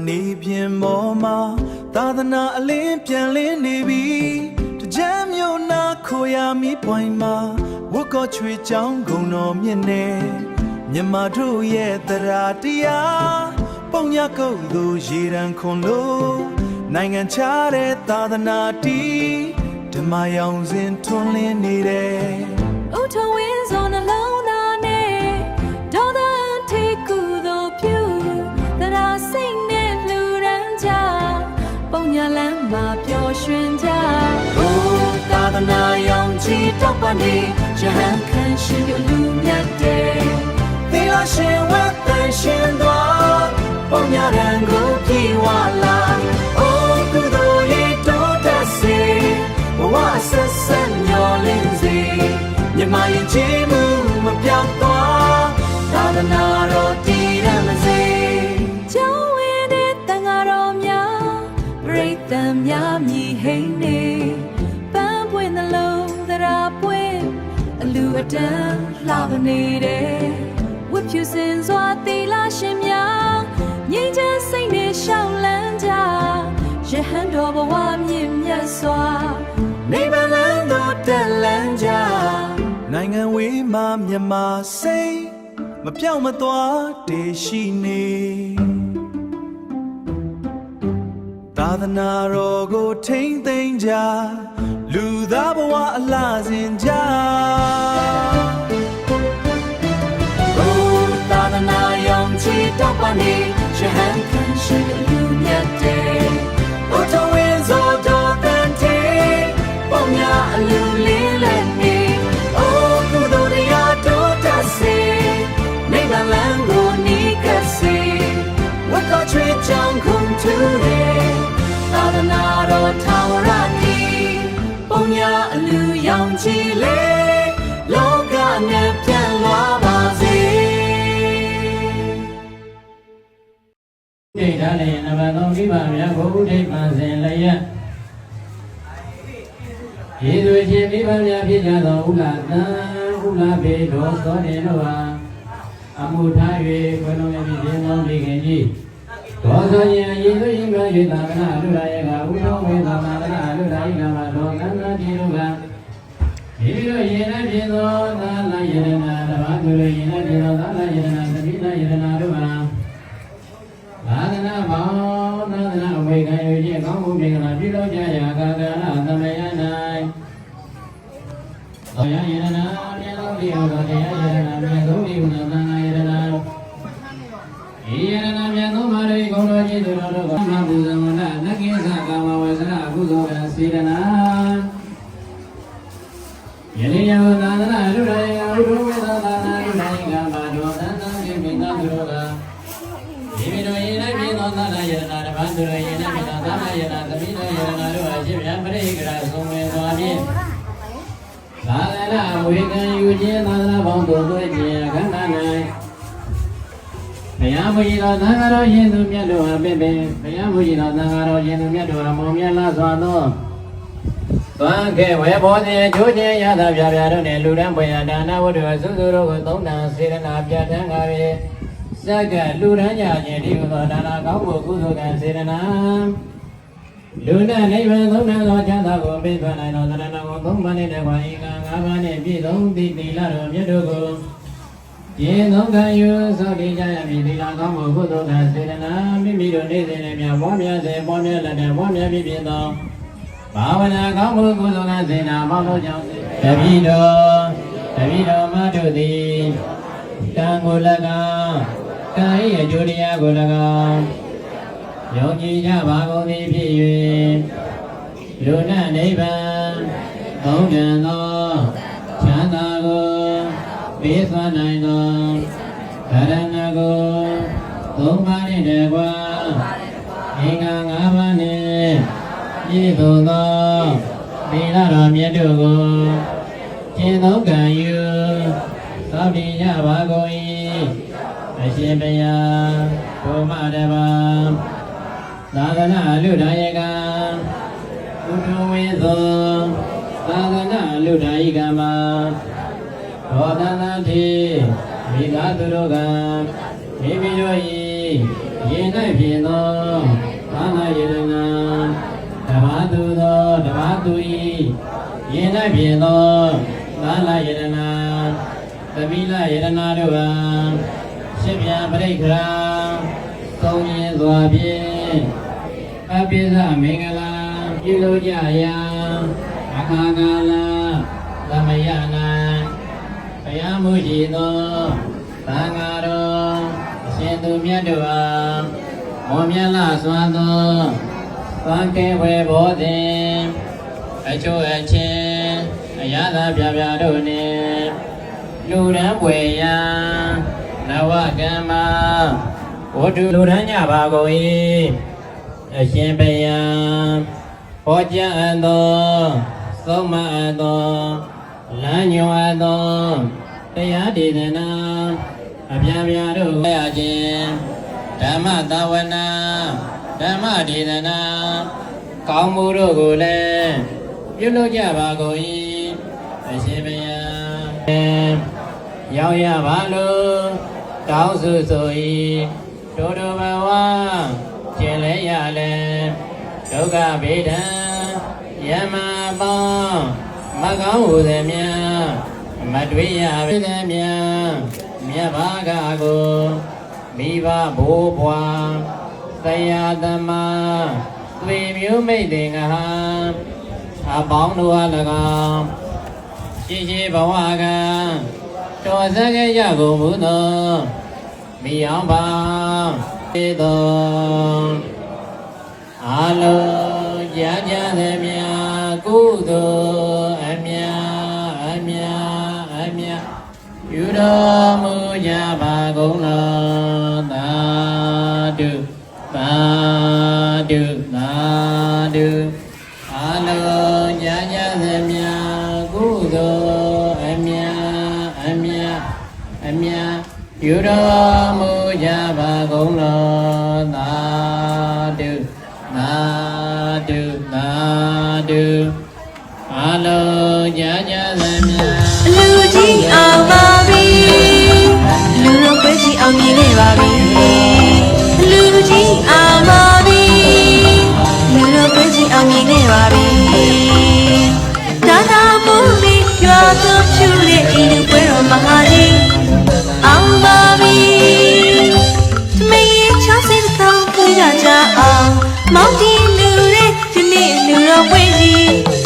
နေပြင်ပေါ်မှာသာသနာအလင်းပြန်လင်းနေပြီတကြမ်းမျိုးနာခိုရမိပွိုင်မှာဝတ်ကောချွေချောင်းဂုံတော်မြင့်နေမြမတို့ရဲ့တရားတရားပုံညကုတ်သူရေရန်ခွန်လို့နိုင်ငံခြားတဲ့သာသနာတီဓမ္မရောင်စင်ထွန်းလင်းနေတယ်ဥထဝင်းစောနှလုံးသားနဲ့ဒေါသထိကူသောပြုတရားစိတ်နဲ့လူရန်ကြပုံညာလမ်းမှာပျော်ရွှင်ကြဘုသာသနာရောင်ချီတောက်ပနေရဟန်းခံရှိလူမြတ်တဲ့သီလရှင်ဝတ်တန်ရှင်သောပုံညာရန်ကိုပြေဝလာအိုးကုသိုလ်ရေတိုးတက်စေဘဝဆက်ဆက်မျောလင်းစေမြမရင်ချေမှုမပြောင်းသွားသာသနာတော်တည်ရမစေကျောင်းဝင်းတဲ့တန်ဃာတော်များပြိတ္တများမြည်ဟိန်နေပန်းပွင့်နှလုံးသရာပွင့်အလူအတန်းလှပနေတယ်ဝတ်ဖြူစင်စွာသီလရှင်များငြိမ်းချမ်းစိတ်နဲ့ရှောင်လန်းကြရဟန်းတော်ဘဝမြင့်မြတ်စွာနိဗ္ဗာန်လမ်းသို့တက်လန်းကြနိုင်ငံဝေးမှမြန်မာစိတ်မပြောင်းမသွားတည်ရှိနေသာသနာတော်ကိုထိမ့်သိမ်းကြလူသားဘဝအလားစဉ်ကြသာသနာရောင်ချီတောက်ပနေရဟန်းခံရှိလူမြတ်တဲ့ဘုထဝင်းစောတော်တန်တေပုံညာအလူလေးလည်းနေအိုးကုသိုလ်တရားတိုးတက်စေနိဗ္ဗာန်လမ်းကိုနီးကပ်စေဝတ်တော်ချွေချောင်းခုန်ထူတယ်သာသနာတော်ထာဝရနီပုံညာအလူရောင်ချီလေလောကနဲ့ပြန်လာပါစေဒိဋ္ဌာလေနဘသောကိဗမြတ်ဘုဒ္ဓိပံစဉ်လျက်ယေသူရှင်မိဘများဖြစ်ကြသောဥလာတံဥလာဘေတော်သောတေတို့ဟာအမှုထား၍ဘုလုံးရဲ့ပြင်းသောမိခင်ကြီးဒေါသောရင်ယေသူရှင်များ၍သာသနာလူရာရဲ့ကဥသောဝေသာသနာလူရာ၏ကမှာဒေါသနာတိတို့ကဒီလိုယေနပြင်းသောသာလယရနာဓမ္မသူလိုယေနပြင်းသောသာလယရနာသတိလယရနာတို့ဟာသာသနာပေါင်းသာသနာအဝေခံယူခြင်းကောင်းမှုမင်္ဂလာပြုလုပ်ကြရာကာကရသမယ၌သောယယရနာမြတ်သောတိဟောသောတရားယရနာမြတ်သောတိဟုသောသံဃာယရနာဤယရနာမြတ်သောမာရိဂုဏ်တော်ကြီးသူတော်တို့ကမဘုဇံဝနနကိသကာမဝဇ္ဇအကုသိုလ်စေတနာယနေ့ယသာသနာလူတိုင်းကဥဒ္ဓဝေသာသနာလူတိုင်းကမာဒောသံသံကိမိသားသူတို့ကဒီမိတို့ယေနပြင်းသောသာလယရနာတပန်းသူတို့ယေနပြင်းသောသာလယရနာသမိတော်ယရနာတို့အရှင်မြတ်ပရိကရာဆုံးဝင်သွားဖြင့်သာသနာဝေကံယူခြင်းသာသနာပေါင်းတို့သွေးခြင်းအခန္ဓာ၌ဘုရားမူကြီးတော်သံဃာတော်ရှင်သူမြတ်တို့ဟာပင်ပင်ဘုရားမူကြီးတော်သံဃာတော်ရှင်သူမြတ်တို့ဟာမောင်မြတ်လာစွာသောသွားခဲ့ဝေဘောဇဉ်ချိုးခြင်းရတာပြပြတို့နှင့်လူရန်ပွင့်ဒါနဝတ္ထုစုစုတို့ကိုသုံးတန်စေရနာပြဋ္ဌာန်းကြ၍စက္ကလူရန်ကြခြင်းဒီဟုသောဒါနကောင်းမှုကုသိုလ်ကံစေရနာလူနဲ့နိဗ္ဗာန်သုံးတန်သောချမ်းသာကိုပေးသွားနိုင်သောသရဏဂုံသုံးပါးနှင့်တကွာဤကံ၅ပါးနှင့်ပြည့်စုံသည့်သီလတော်မြတ်တို့ကိုယေသုံးခံယူသောတိကြရမည်သီလကောင်းမှုကုသိုလ်ကံစေရနာမိမိတို့နေ့စဉ်နဲ့များပွားများစေပွားများလက်နဲ့ပွားများပြည့်သောဘာဝနာကောင်းမှုကုသိုလ်ကံစေနာပေါင်းတို့ကြောင့်တပိတော်မတို့သည်တံကို၎င်းကာယအကျိုးတရားကို၎င်းယုံကြည်ကြပါကုန်သည်ဖြစ်၍လူနာနိဗ္ဗာန်သုံးတန်သောချမ်းသာကိုပေးစွမ်းနိုင်သောဗရဏကိုသုံးပါးနှင့်တကွာအင်္ဂါ၅ပါးနှင့်ပြည့်စုံသောသီလတော်မြတ်တို့ကိုကျင့်သုံးကံယူသောတိကြပါကုန်၏အရှင်ဘုရားဘုမတပါသာသနာလူတိုင်းကဥဒ္ဓဝေသောသာသနာလူတိုင်းကမှာဘောဓနာတိမိသားစုတို့ကမိမိတို့၏ ယေ၌ဖြစ်သောဘာသာယရနာဓမ္မသူသောဓမ္မသူဤယေ၌ဖြစ်သောဘာသာယရနာသမိလယရနာတို့ဟာရှင်ပြပရိက္ခရာသုံးရင်စွာဖြင့်အပိသမင်္ဂလာပြုလုပ်ကြရာအခါကာလသမယနာဘုရားမူရှိသောသံဃာတော်ရှင်သူမြတ်တို့အားမောမြတ်လာစွာသောသံဃေဝေဘောဇင်အချို့အချင်းအရသာပြပြတို့နှင့်လူရန်ပွေယံနဝကမ္မဝတ္ထုလူရန်ညပါကုန်၏အရှင်ဘုရားဟောကြားအပ်သောသုံးမအပ်သောလမ်းညွှန်အပ်သောတရားဒေသနာအပြားပြားတို့ရခြင်းဓမ္မသာဝနာဓမ္မဒေသနာကောင်းမှုတို့ကိုလည်းပြုလုပ်ကြပါကုန်၏အရှင်ဘုရားရောက်ရပါလို့တောင်းစုဆို၏တို့တို့ဘဝကျင်လဲရလဲဒုက္ခဗေဒံယမပေါင်းမကောင်းဟုသည်များမတွေ့ရပေသည်များမြတ်ဘာကကိုမိဘဘိုးဘွားတရားသမားသွေမျိုးမိတ်တင်ကဟာအပေါင်းတို့အား၎င်းရှိရှိဘဝကတော်စခဲ့ရကုန်မူသောမိအောင်ပါသေသောအာလုံးကြာကြသည်များကုသိုလ်အမြအမြအမြယူတော်မူကြပါကုန်လောသာဓုသာဓုသာဓုအာလုံးကြာကြသည်များကုသိုလ်အမြအမြအမြယူတော်မူကြပါကုန်လောသာဓုသာဓုသာဓုအာလုံးကြာကြသည်များ လူကြီးအောင်ပါပြီလူတော်ပဲကြီးအောင်မြင်နေပါပြီလူကြီးအောင်ပါပြီလူတော်ပဲကြီးအောင်မြင်နေပါပြီဒါသာမို့မိရွာသွဖြူတဲ့ဤလူပွဲတော်မဟာကြီးအောင်ပါပြီမေချောစင်တောင်းကြကြအောင်မောင်တီလူတဲ့ဒီနေ့လူတော်ပွဲကြီး